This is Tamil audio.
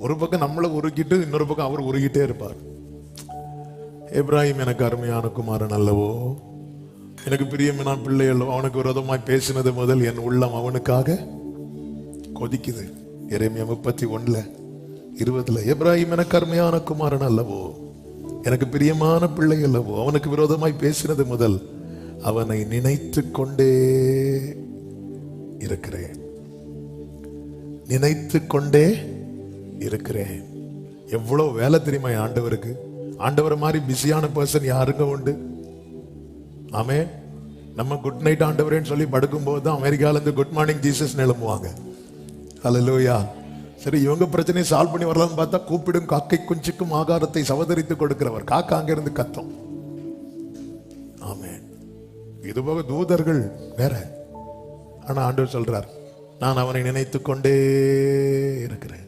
ஒரு பக்கம் நம்மளை உருக்கிட்டு இன்னொரு பக்கம் அவர் உருகிட்டே இருப்பார். எப்ராஹிம் எனக்கு அருமையான குமாரன் அல்லவோ, எனக்கு பிரியமான பிள்ளை அல்லவோ, அவனுக்கு விரோதமாய் பேசினது முதல் என் உள்ளம் அவனுக்காக கொதிக்குது. எரேமியா 31:20 எப்ராஹிம் எனக்கு அருமையான குமாரன் அல்லவோ, எனக்கு பிரியமான பிள்ளை அல்லவோ, அவனுக்கு விரோதமாய் பேசினது முதல் அவனை நினைத்து கொண்டே இருக்கிறேன், நினைத்து கொண்டே இருக்கிறேன். எவ்வளவு வேலை தெரியுமா ஆண்டவருக்கு? ஆண்டவரை மாதிரி பிஸியான பர்சன் யாருங்க உண்டு? ஆமே, நம்ம குட் நைட் ஆண்டவரேன்னு சொல்லி படுக்கும் போது தான் அமெரிக்கால இருந்து குட் மார்னிங் ஜீசஸ் எழும்புவாங்க. ஹல்லேலூயா. சரி, இவங்க பிரச்சனையை சால்வ் பண்ணி வரலாம்னு பார்த்தா கூப்பிடும் காக்கை குஞ்சுக்கும் ஆகாரத்தை சவதரித்து கொடுக்கிறவர். காக்கா அங்கிருந்து கத்தும். ஆமே. இதுபோக தூதர்கள் வேற. ஆனா ஆண்டவர் சொல்றார், நான் அவனை நினைத்து கொண்டே இருக்கிறேன்.